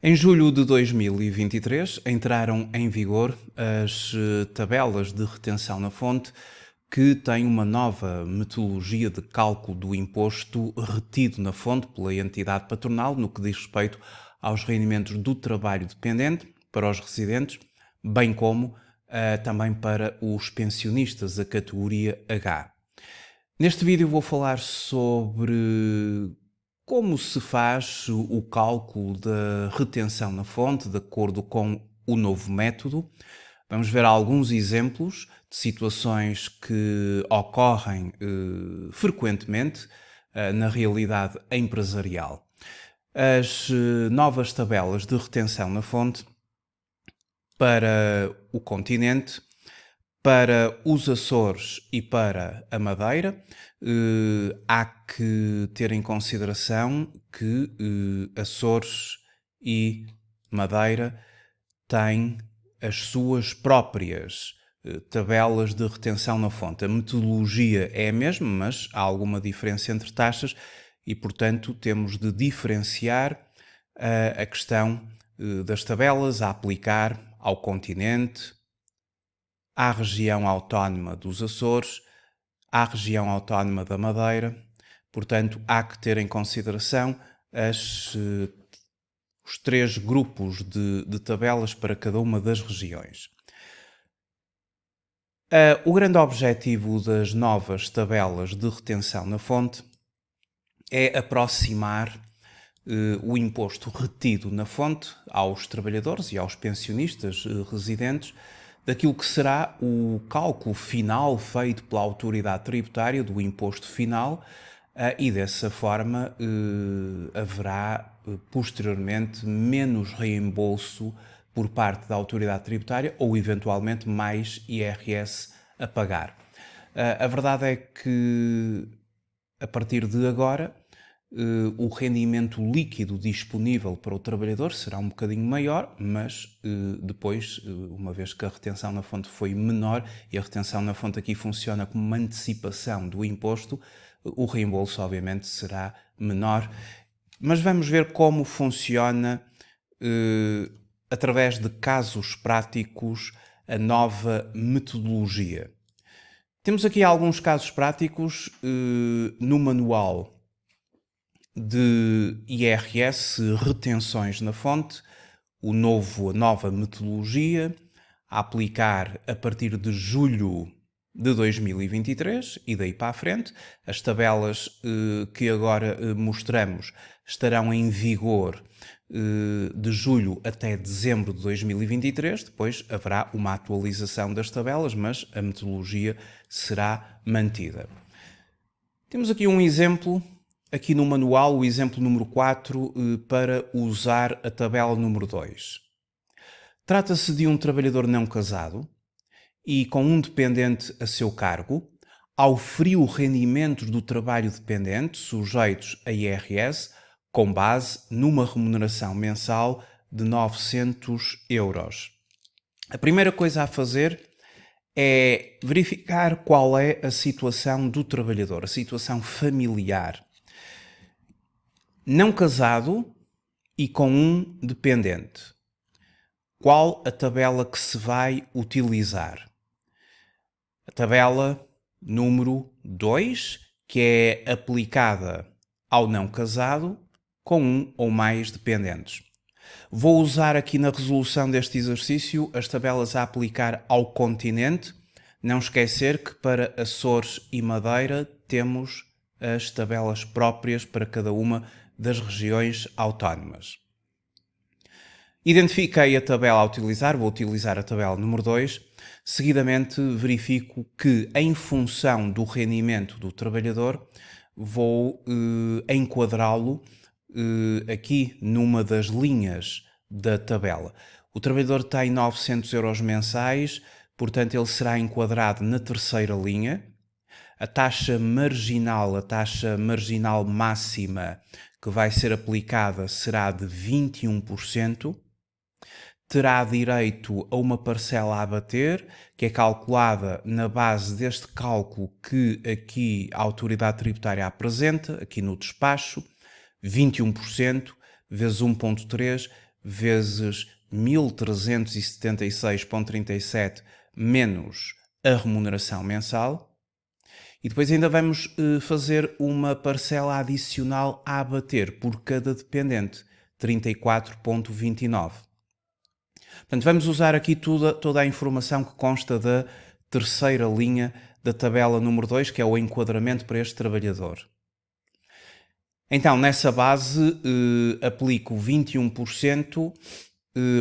Em julho de 2023 entraram em vigor as tabelas de retenção na fonte que têm uma nova metodologia de cálculo do imposto retido na fonte pela entidade patronal no que diz respeito aos rendimentos do trabalho dependente para os residentes, bem como também para os pensionistas, a categoria H. Neste vídeo vou falar sobre como se faz o cálculo da retenção na fonte de acordo com o novo método. Vamos ver alguns exemplos de situações que ocorrem frequentemente na realidade empresarial. As novas tabelas de retenção na fonte para o continente, para os Açores e para a Madeira, há que ter em consideração que Açores e Madeira têm as suas próprias tabelas de retenção na fonte. A metodologia é a mesma, mas há alguma diferença entre taxas e, portanto, temos de diferenciar a questão das tabelas a aplicar ao continente, à região autónoma dos Açores, à região autónoma da Madeira. Portanto, há que ter em consideração os três grupos de tabelas para cada uma das regiões. O grande objetivo das novas tabelas de retenção na fonte é aproximar o imposto retido na fonte aos trabalhadores e aos pensionistas residentes daquilo que será o cálculo final feito pela autoridade tributária do imposto final e dessa forma haverá posteriormente menos reembolso por parte da autoridade tributária ou eventualmente mais IRS a pagar. A verdade é que a partir de agora o rendimento líquido disponível para o trabalhador será um bocadinho maior, mas depois, uma vez que a retenção na fonte foi menor, e a retenção na fonte aqui funciona como uma antecipação do imposto, o reembolso obviamente será menor. Mas vamos ver como funciona, através de casos práticos, a nova metodologia. Temos aqui alguns casos práticos no manual de IRS, retenções na fonte, a nova metodologia a aplicar a partir de julho de 2023 e daí para a frente. As tabelas que agora mostramos estarão em vigor de julho até dezembro de 2023, depois haverá uma atualização das tabelas, mas a metodologia será mantida. Temos aqui um exemplo. Aqui no manual, o exemplo número 4, para usar a tabela número 2. Trata-se de um trabalhador não casado e com um dependente a seu cargo, auferiu rendimentos do trabalho dependente sujeitos a IRS com base numa remuneração mensal de 900 euros. A primeira coisa a fazer é verificar qual é a situação do trabalhador, a situação familiar. Não casado e com um dependente. Qual a tabela que se vai utilizar? A tabela número 2, que é aplicada ao não casado com um ou mais dependentes. Vou usar aqui na resolução deste exercício as tabelas a aplicar ao continente. Não esquecer que para Açores e Madeira temos as tabelas próprias para cada uma das regiões autónomas. Identifiquei a tabela a utilizar, vou utilizar a tabela número 2. Seguidamente verifico que, em função do rendimento do trabalhador, vou enquadrá-lo aqui numa das linhas da tabela. O trabalhador tem 900 euros mensais, portanto ele será enquadrado na terceira linha. A taxa marginal máxima que vai ser aplicada será de 21%. Terá direito a uma parcela a abater, que é calculada na base deste cálculo que aqui a autoridade tributária apresenta, aqui no despacho, 21% vezes 1.3 vezes 1.376,37 menos a remuneração mensal. E depois ainda vamos fazer uma parcela adicional a abater por cada dependente, 34,29. Portanto, vamos usar aqui toda a informação que consta da terceira linha da tabela número 2, que é o enquadramento para este trabalhador. Então, nessa base, aplico 21%,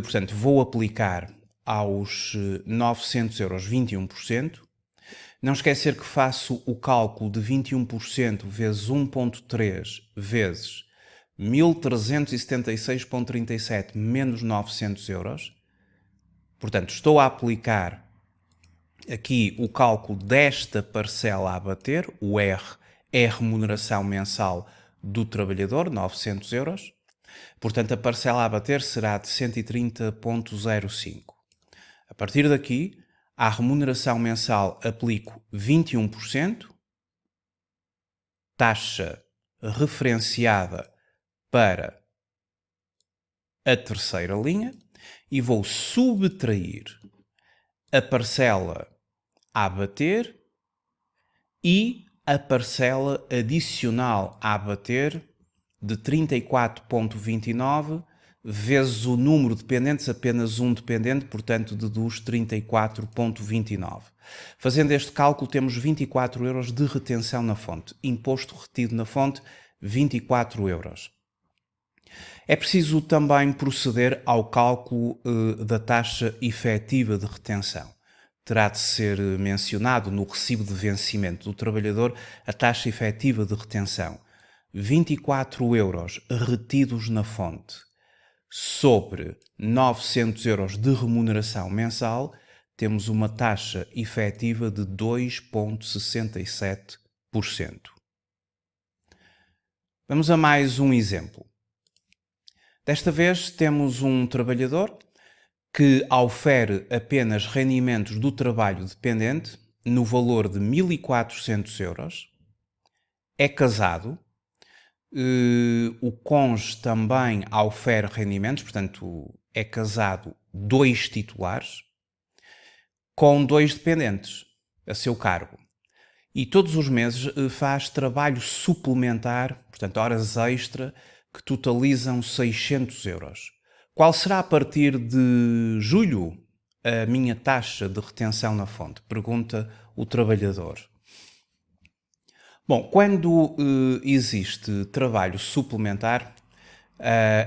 portanto, vou aplicar aos 900 euros 21%. Não esquecer que faço o cálculo de 21% vezes 1,3 vezes 1.376,37 menos 900 euros. Portanto, estou a aplicar aqui o cálculo desta parcela a abater, o R é a remuneração mensal do trabalhador, 900 euros. Portanto, a parcela a abater será de 130,05. A partir daqui, à remuneração mensal aplico 21%, taxa referenciada para a terceira linha, e vou subtrair a parcela a abater e a parcela adicional a abater de 34,29 vezes o número de dependentes, apenas um dependente, portanto deduz 34,29. Fazendo este cálculo temos 24 euros de retenção na fonte. Imposto retido na fonte, 24 euros. É preciso também proceder ao cálculo da taxa efetiva de retenção. Terá de ser mencionado no recibo de vencimento do trabalhador a taxa efetiva de retenção. 24 euros retidos na fonte sobre 900 euros de remuneração mensal, temos uma taxa efetiva de 2,67%. Vamos a mais um exemplo. Desta vez temos um trabalhador que ofere apenas rendimentos do trabalho dependente no valor de 1.400 euros, é casado, o cônjuge também ofere rendimentos, portanto é casado 2 titulares, com 2 dependentes a seu cargo. E todos os meses faz trabalho suplementar, portanto horas extra, que totalizam 600 euros. Qual será a partir de julho a minha taxa de retenção na fonte? Pergunta o trabalhador. Bom, quando existe trabalho suplementar,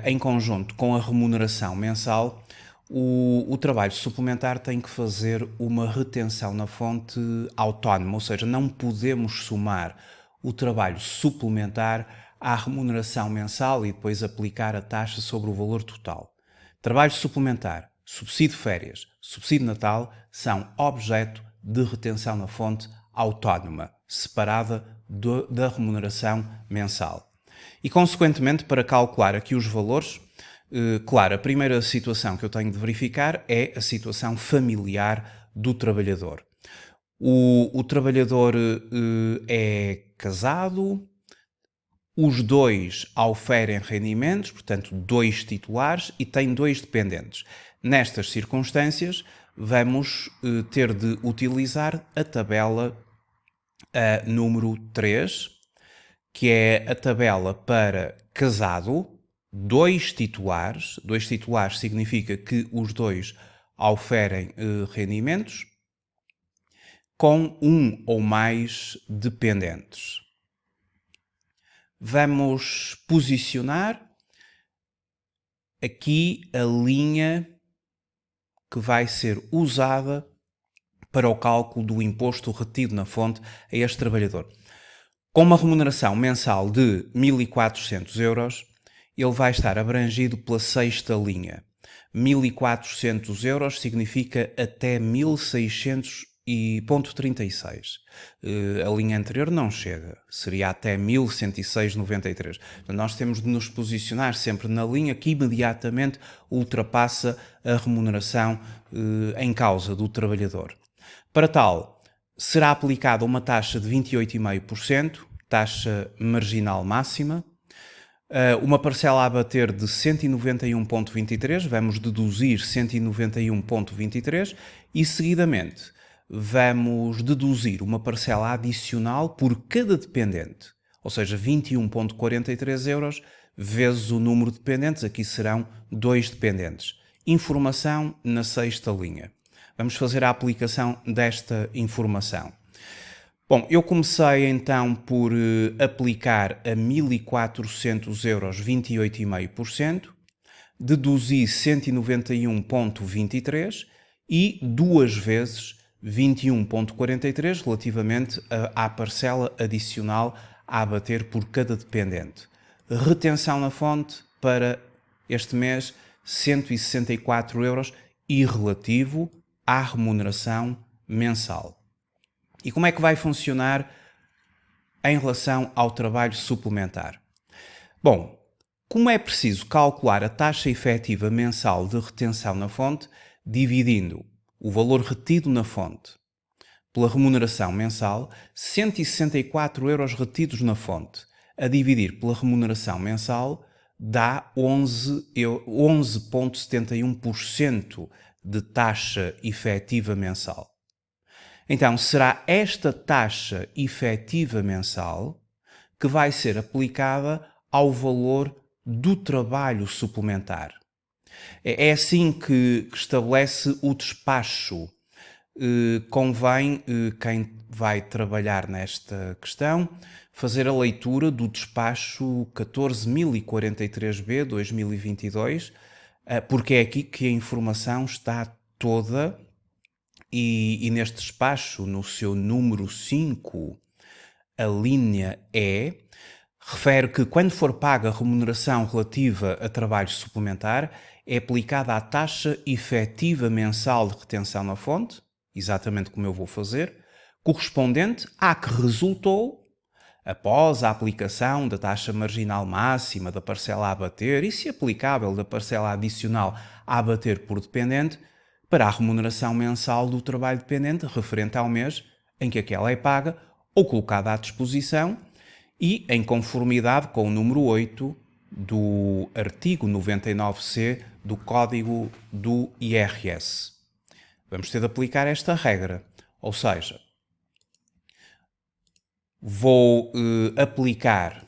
em conjunto com a remuneração mensal, o trabalho suplementar tem que fazer uma retenção na fonte autónoma, ou seja, não podemos somar o trabalho suplementar à remuneração mensal e depois aplicar a taxa sobre o valor total. Trabalho suplementar, subsídio de férias, subsídio de Natal são objeto de retenção na fonte autónoma, separada da remuneração mensal. E, consequentemente, para calcular aqui os valores, claro, a primeira situação que eu tenho de verificar é a situação familiar do trabalhador. O trabalhador é casado, os dois oferem rendimentos, portanto, 2 titulares e tem 2 dependentes. Nestas circunstâncias, vamos ter de utilizar a tabela número 3, que é a tabela para casado, 2 titulares. 2 titulares significa que os dois oferem rendimentos, com um ou mais dependentes. Vamos posicionar aqui a linha que vai ser usada para o cálculo do imposto retido na fonte a este trabalhador. Com uma remuneração mensal de 1.400 euros, ele vai estar abrangido pela sexta linha. 1.400 euros significa até 1.600,36. A linha anterior não chega, seria até 1.106,93. Nós temos de nos posicionar sempre na linha que imediatamente ultrapassa a remuneração em causa do trabalhador. Para tal, será aplicada uma taxa de 28,5%, taxa marginal máxima. Uma parcela a abater de 191,23, vamos deduzir 191,23 e, seguidamente, vamos deduzir uma parcela adicional por cada dependente, ou seja, 21,43 euros vezes o número de dependentes, aqui serão 2 dependentes. Informação na sexta linha. Vamos fazer a aplicação desta informação. Bom, eu comecei então por aplicar a 1.400 euros 28,5%, deduzi 191,23 e duas vezes 21,43 relativamente à parcela adicional a abater por cada dependente. Retenção na fonte para este mês 164 euros e relativo à remuneração mensal. E como é que vai funcionar em relação ao trabalho suplementar? Bom, como é preciso calcular a taxa efetiva mensal de retenção na fonte, dividindo o valor retido na fonte pela remuneração mensal, 164 euros retidos na fonte, a dividir pela remuneração mensal, dá 11,71% de taxa efetiva mensal. Então, será esta taxa efetiva mensal que vai ser aplicada ao valor do trabalho suplementar. É assim que estabelece o despacho. Convém, quem vai trabalhar nesta questão, fazer a leitura do despacho 14.043B 2022, porque é aqui que a informação está toda. E neste despacho, no seu número 5, a linha E, refere que quando for paga a remuneração relativa a trabalho suplementar, é aplicada a taxa efetiva mensal de retenção na fonte, exatamente como eu vou fazer, correspondente à que resultou após a aplicação da taxa marginal máxima da parcela a abater e, se aplicável, da parcela adicional a abater por dependente, para a remuneração mensal do trabalho dependente referente ao mês em que aquela é paga ou colocada à disposição e em conformidade com o número 8 do artigo 99C do Código do IRS. Vamos ter de aplicar esta regra, ou seja, vou aplicar.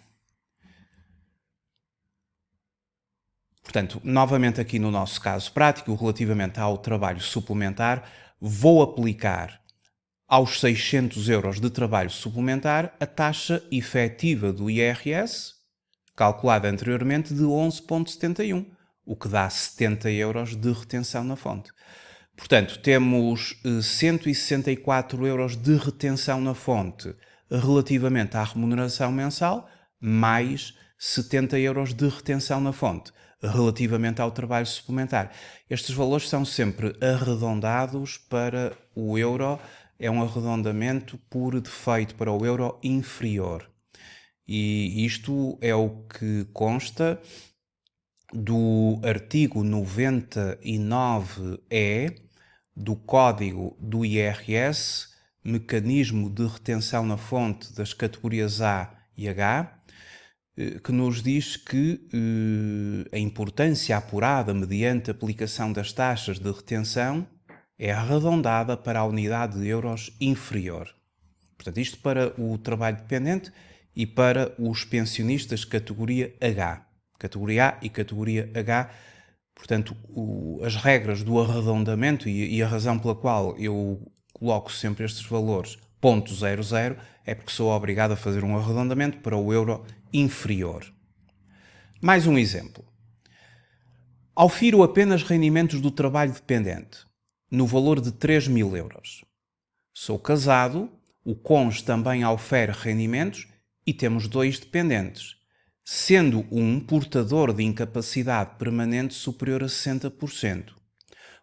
Portanto, novamente aqui no nosso caso prático, relativamente ao trabalho suplementar, vou aplicar aos 600 euros de trabalho suplementar a taxa efetiva do IRS, calculada anteriormente, de 11,71, o que dá 70 euros de retenção na fonte. Portanto, temos 164 euros de retenção na fonte relativamente à remuneração mensal, mais 70 euros de retenção na fonte relativamente ao trabalho suplementar. Estes valores são sempre arredondados para o euro, é um arredondamento por defeito para o euro inferior. E isto é o que consta do artigo 99E do Código do IRS, Mecanismo de Retenção na Fonte das categorias A e H, que nos diz que a importância apurada mediante a aplicação das taxas de retenção é arredondada para a unidade de euros inferior. Portanto, isto para o trabalho dependente e para os pensionistas categoria H. Categoria A e categoria H. Portanto, as regras do arredondamento e a razão pela qual eu coloco sempre estes valores .00 é porque sou obrigado a fazer um arredondamento para o euro inferior. Mais um exemplo. Aufiro apenas rendimentos do trabalho dependente, no valor de 3.000 euros. Sou casado, o cônjuge também aufere rendimentos e temos 2 dependentes, sendo um portador de incapacidade permanente superior a 60%.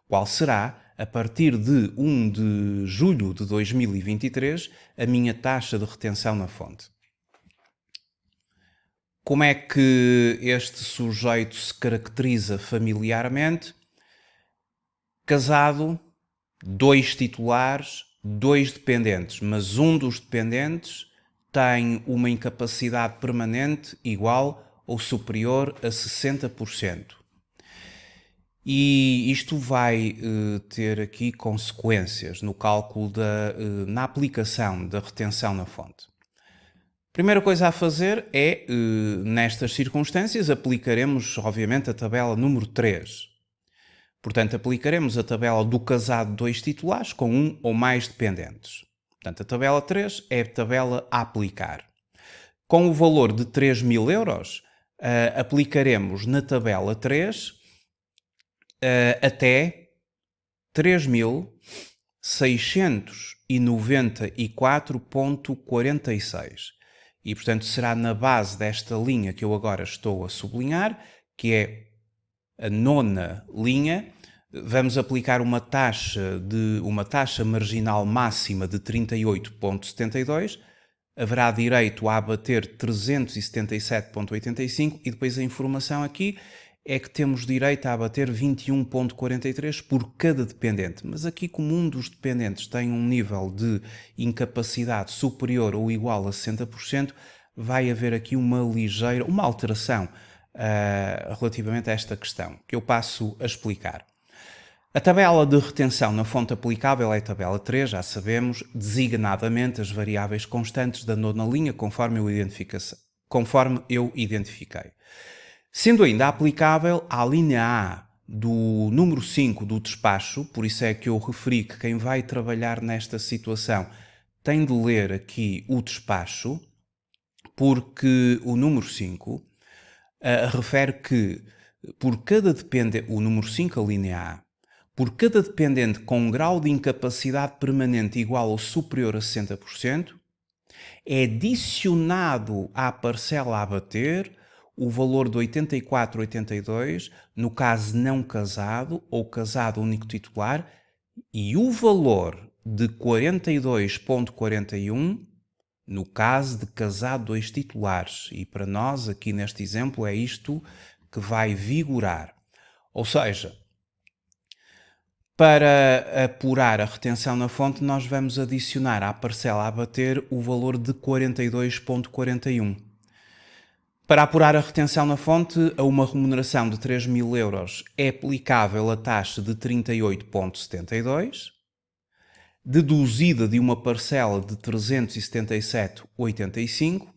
Qual será, a partir de 1 de julho de 2023, a minha taxa de retenção na fonte? Como é que este sujeito se caracteriza familiarmente? Casado, 2 titulares, 2 dependentes, mas um dos dependentes tem uma incapacidade permanente igual ou superior a 60%. E isto vai ter aqui consequências no cálculo na aplicação da retenção na fonte. Primeira coisa a fazer é, nestas circunstâncias, aplicaremos, obviamente, a tabela número 3. Portanto, aplicaremos a tabela do casado de dois titulares com um ou mais dependentes. Portanto, a tabela 3 é a tabela a aplicar. Com o valor de 3.000 euros, aplicaremos na tabela 3 até 3.694,46. E, portanto, será na base desta linha que eu agora estou a sublinhar, que é a nona linha. Vamos aplicar uma taxa marginal máxima de 38,72. Haverá direito a abater 377,85 e depois a informação aqui é que temos direito a abater 21,43 por cada dependente. Mas aqui, como um dos dependentes tem um nível de incapacidade superior ou igual a 60%, vai haver aqui uma alteração relativamente a esta questão, que eu passo a explicar. A tabela de retenção na fonte aplicável é a tabela 3, já sabemos, designadamente as variáveis constantes da nona linha, conforme eu identifiquei. Sendo ainda aplicável à linha A do número 5 do despacho, por isso é que eu referi que quem vai trabalhar nesta situação tem de ler aqui o despacho, porque o número 5 refere que por cada dependente, o número 5, a linha A, por cada dependente com um grau de incapacidade permanente igual ou superior a 60%, é adicionado à parcela a abater o valor de 84,82 no caso não casado ou casado único titular e o valor de 42,41 no caso de casado dois titulares. E para nós, aqui neste exemplo, é isto que vai vigorar. Ou seja, para apurar a retenção na fonte, nós vamos adicionar à parcela a abater o valor de 42,41. Para apurar a retenção na fonte, a uma remuneração de 3.000 euros é aplicável a taxa de 38,72, deduzida de uma parcela de 377,85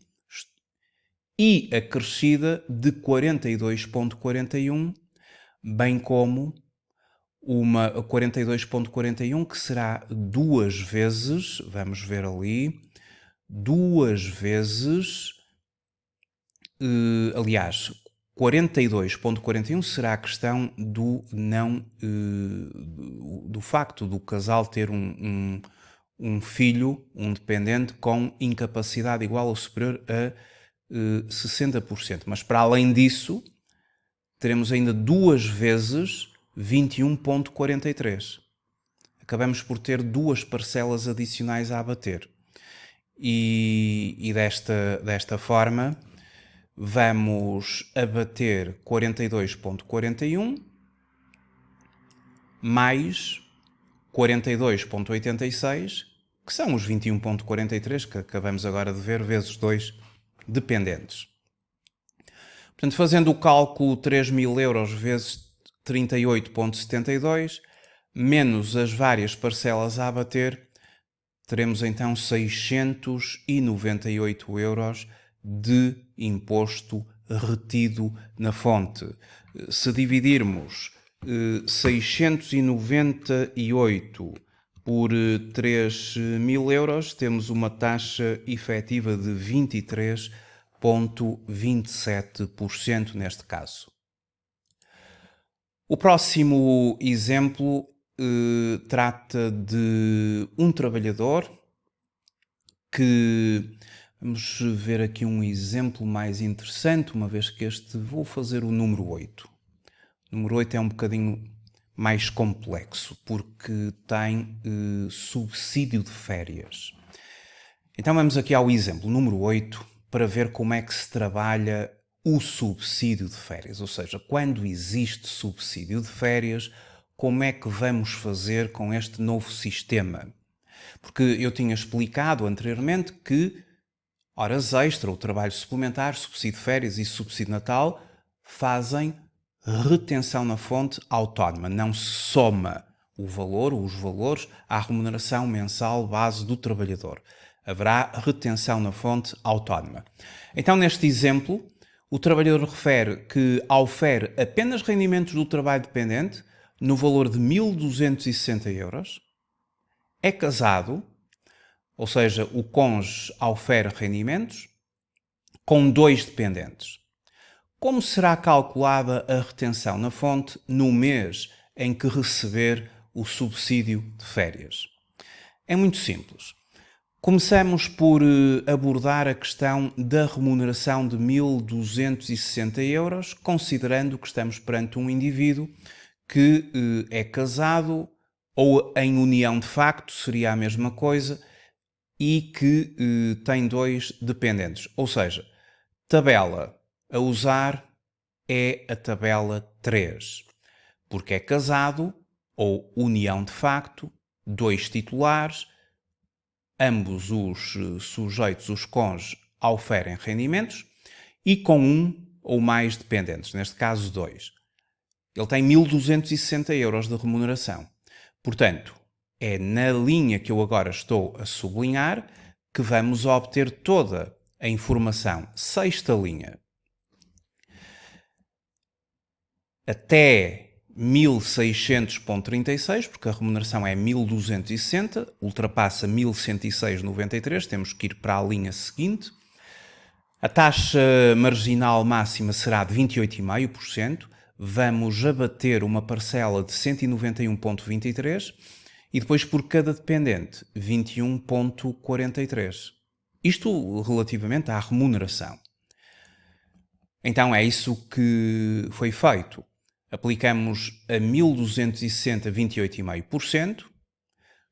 e acrescida de 42,41, bem como uma 42,41 que será duas vezes, vamos ver ali, duas vezes, aliás, 42,41 será a questão do do facto do casal ter um filho, um dependente com incapacidade igual ou superior a 60%. Mas para além disso, teremos ainda duas vezes 21,43. Acabamos por ter duas parcelas adicionais a abater. E desta forma, vamos abater 42,41 mais 42,86, que são os 21,43 que acabamos agora de ver, vezes 2 dependentes. Portanto, fazendo o cálculo 3.000 euros vezes 38,72, menos as várias parcelas a abater, teremos então 698 euros de imposto retido na fonte. Se dividirmos 698 por 3.000 euros, temos uma taxa efetiva de 23,27% neste caso. O próximo exemplo trata de um trabalhador que... Vamos ver aqui um exemplo mais interessante, uma vez que vou fazer o número 8. O número 8 é um bocadinho mais complexo, porque tem subsídio de férias. Então vamos aqui ao exemplo número 8, para ver como é que se trabalha o subsídio de férias. Ou seja, quando existe subsídio de férias, como é que vamos fazer com este novo sistema? Porque eu tinha explicado anteriormente que Horas extra, o trabalho suplementar, subsídio de férias e subsídio de Natal fazem retenção na fonte autónoma. Não se soma o valor, os valores, à remuneração mensal base do trabalhador. Haverá retenção na fonte autónoma. Então, neste exemplo, o trabalhador refere que aufere apenas rendimentos do trabalho dependente no valor de 1.260 euros, é casado, ou seja, o cônjuge aufere rendimentos, com 2 dependentes. Como será calculada a retenção na fonte no mês em que receber o subsídio de férias? É muito simples. Começamos por abordar a questão da remuneração de 1.260 euros, considerando que estamos perante um indivíduo que é casado ou em união de facto, seria a mesma coisa, e que tem 2 dependentes. Ou seja, tabela a usar é a tabela 3, porque é casado ou união de facto, 2 titulares, ambos os sujeitos, os cônjuges, auferem rendimentos e com um ou mais dependentes, neste caso 2. Ele tem 1.260 euros de remuneração. Portanto, é na linha que eu agora estou a sublinhar que vamos obter toda a informação. Sexta linha. Até 1.600,36, porque a remuneração é 1.260, ultrapassa 1.106,93, temos que ir para a linha seguinte. A taxa marginal máxima será de 28,5%, vamos abater uma parcela de 191,23 e depois por cada dependente 21,43. Isto relativamente à remuneração. Então é isso que foi feito. Aplicamos a 1.260 28,5%,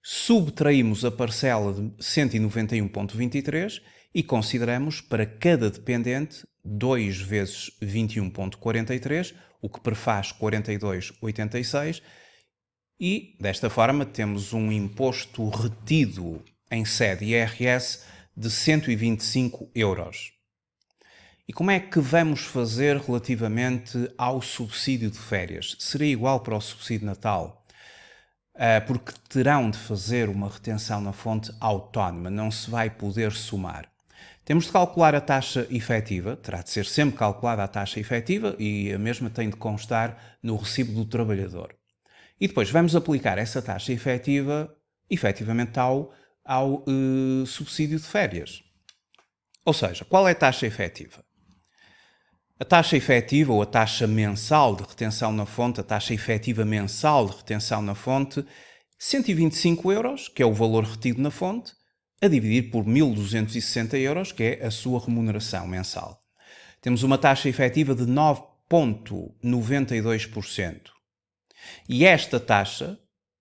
subtraímos a parcela de 191,23 e consideramos para cada dependente 2 vezes 21,43, o que prefaz 42,86, e desta forma temos um imposto retido em sede IRS de 125 euros. E como é que vamos fazer relativamente ao subsídio de férias? Seria igual para o subsídio de Natal? Porque terão de fazer uma retenção na fonte autónoma, não se vai poder somar. Temos de calcular a taxa efetiva, terá de ser sempre calculada a taxa efetiva e a mesma tem de constar no recibo do trabalhador. E depois vamos aplicar essa taxa efetiva, efetivamente, ao subsídio de férias. Ou seja, qual é a taxa efetiva? A taxa efetiva ou a taxa mensal de retenção na fonte, a taxa efetiva mensal de retenção na fonte, 125 euros, que é o valor retido na fonte, a dividir por 1.260 euros, que é a sua remuneração mensal. Temos uma taxa efetiva de 9,92%. E esta taxa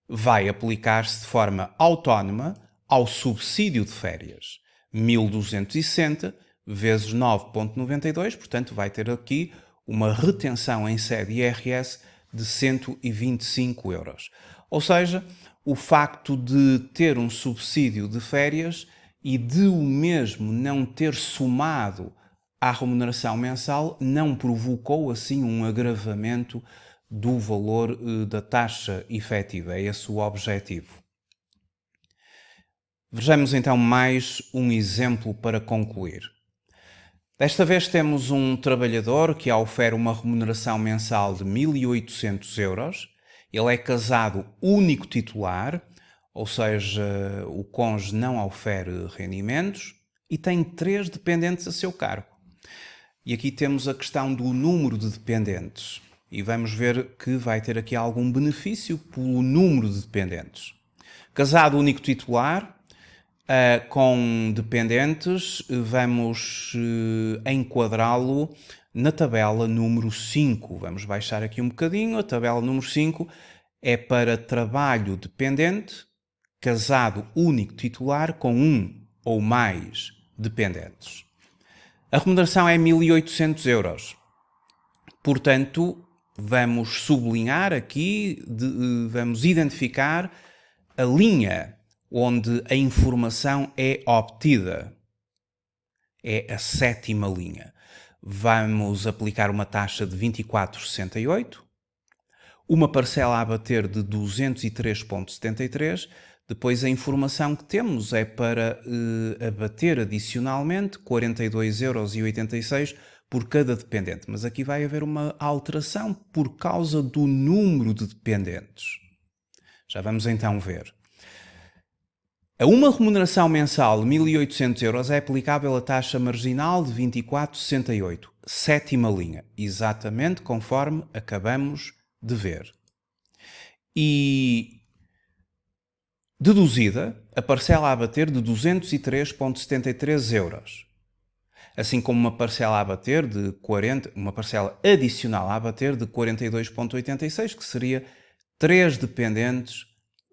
vai aplicar-se de forma autónoma ao subsídio de férias. 1.260 vezes 9,92, portanto vai ter aqui uma retenção em sede IRS de 125 euros. Ou seja, o facto de ter um subsídio de férias e de o mesmo não ter somado à remuneração mensal não provocou assim um agravamento do valor da taxa efetiva. É esse o objetivo. Vejamos então mais um exemplo para concluir. Desta vez temos um trabalhador que ofere uma remuneração mensal de 1.800 euros. Ele é casado único titular, ou seja, o cônjuge não ofere rendimentos e tem 3 dependentes a seu cargo. E aqui temos a questão do número de dependentes. E vamos ver que vai ter aqui algum benefício pelo número de dependentes. Casado único titular, com dependentes, vamos enquadrá-lo na tabela número 5. Vamos baixar aqui um bocadinho. A tabela número 5 é para trabalho dependente, casado único titular com um ou mais dependentes. A remuneração é 1.800 euros. Portanto, vamos sublinhar aqui, vamos identificar a linha onde a informação é obtida. é a sétima linha. Vamos aplicar uma taxa de 24,68, uma parcela a bater de 203,73. Depois a informação que temos é para abater adicionalmente 42,86 € por cada dependente. Mas aqui vai haver uma alteração por causa do número de dependentes. Já vamos então ver. A uma remuneração mensal de 1.800 € é aplicável a taxa marginal de 24,68. Sétima linha, exatamente conforme acabamos de ver. E deduzida a parcela a bater de 203,73 €. Assim como uma parcela a bater de uma parcela adicional a bater de 42,86, que seria 3 dependentes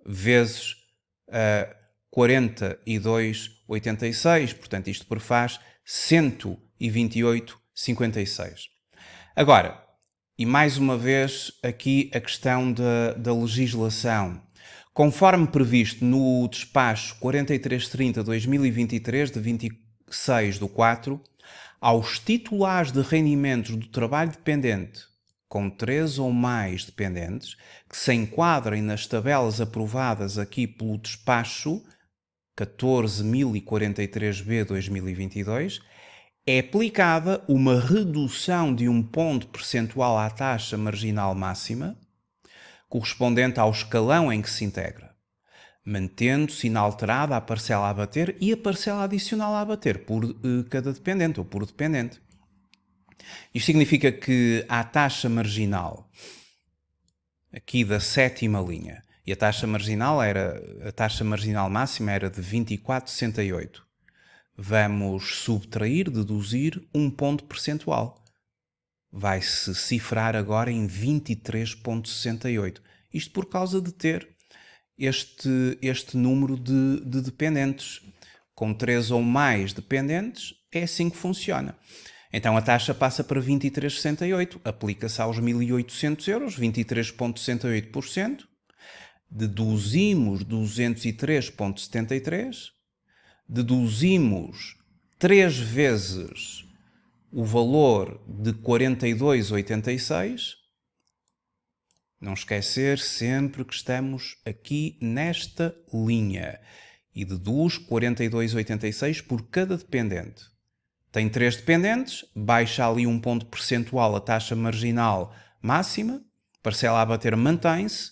vezes 42,86, portanto isto prefaz 128,56. Agora, e mais uma vez aqui a questão da legislação. Conforme previsto no despacho 4330/2023 de 26/4, aos titulares de rendimentos do trabalho dependente com 3 ou mais dependentes que se enquadrem nas tabelas aprovadas aqui pelo despacho 14.043/2022, é aplicada uma redução de 1 ponto percentual à taxa marginal máxima, correspondente ao escalão em que se integra, mantendo-se inalterada a parcela a bater e a parcela adicional a bater por cada dependente ou por dependente. Isto significa que a taxa marginal, aqui da sétima linha, e a taxa marginal máxima era de 24,68. Vamos subtrair, deduzir 1 ponto percentual. Vai-se cifrar agora em 23,68. Isto por causa de ter este número de dependentes. Com 3 ou mais dependentes, é assim que funciona. Então a taxa passa para 23,68, aplica-se aos 1.800 €, 23,68%, deduzimos 203,73, deduzimos 3 vezes o valor de 42,86. Não esquecer sempre que estamos aqui nesta linha. E deduz 42,86 por cada dependente. Tem 3 dependentes, baixa ali 1 ponto percentual a taxa marginal máxima, parcela a bater mantém-se,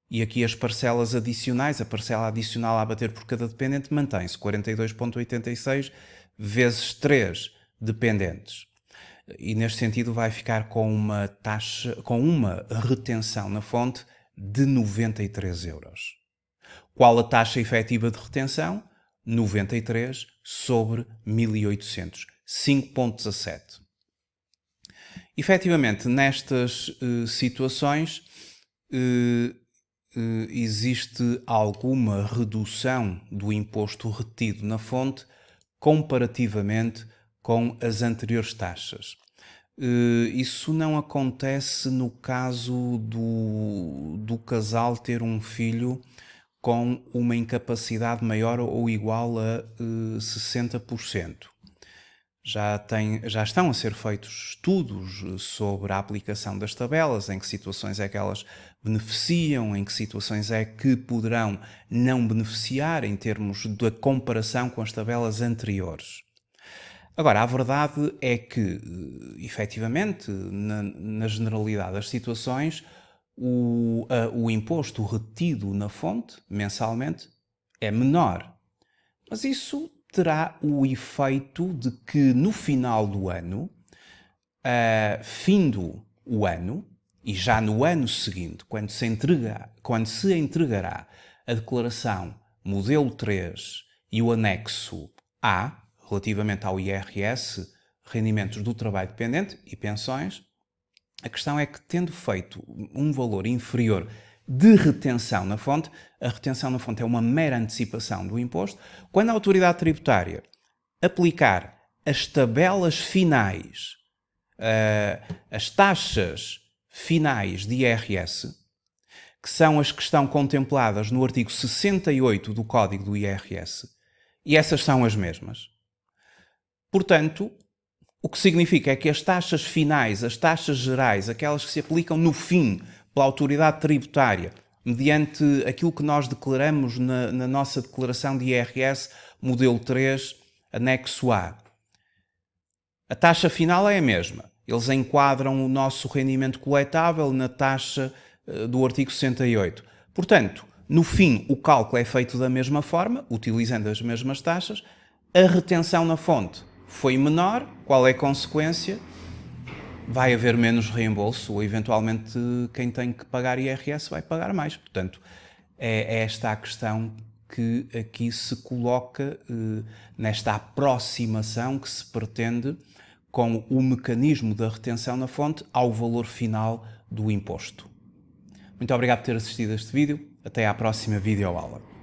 e aqui as parcelas adicionais, a parcela adicional a bater por cada dependente mantém-se, 42,86 vezes 3 dependentes. E neste sentido vai ficar com uma retenção na fonte de 93 €. Qual a taxa efetiva de retenção? 93 sobre 1.800, 5,17. Efetivamente, nestas situações existe alguma redução do imposto retido na fonte comparativamente com as anteriores taxas. Isso não acontece no caso do casal ter um filho com uma incapacidade maior ou igual a 60%. Já estão a ser feitos estudos sobre a aplicação das tabelas, em que situações é que elas beneficiam, em que situações é que poderão não beneficiar em termos da comparação com as tabelas anteriores. Agora, a verdade é que, efetivamente, na generalidade das situações, o imposto retido na fonte, mensalmente, é menor. Mas isso terá o efeito de que no final do ano, findo o ano, e já no ano seguinte, quando se entregará a declaração modelo 3 e o anexo A, relativamente ao IRS, rendimentos do trabalho dependente e pensões, a questão é que, tendo feito um valor inferior de retenção na fonte, a retenção na fonte é uma mera antecipação do imposto, quando a autoridade tributária aplicar as tabelas finais, as taxas finais de IRS, que são as que estão contempladas no artigo 68 do Código do IRS, e essas são as mesmas, Portanto, o que significa é que as taxas finais, as taxas gerais, aquelas que se aplicam no fim pela autoridade tributária, mediante aquilo que nós declaramos na nossa declaração de IRS, modelo 3, anexo A. A taxa final é a mesma. Eles enquadram o nosso rendimento coletável na taxa do artigo 68. Portanto, no fim, o cálculo é feito da mesma forma, utilizando as mesmas taxas. A retenção na fonte foi menor. Qual é a consequência? Vai haver menos reembolso ou, eventualmente, quem tem que pagar IRS vai pagar mais. Portanto, é esta a questão que aqui se coloca nesta aproximação que se pretende com o mecanismo da retenção na fonte ao valor final do imposto. Muito obrigado por ter assistido a este vídeo. Até à próxima videoaula.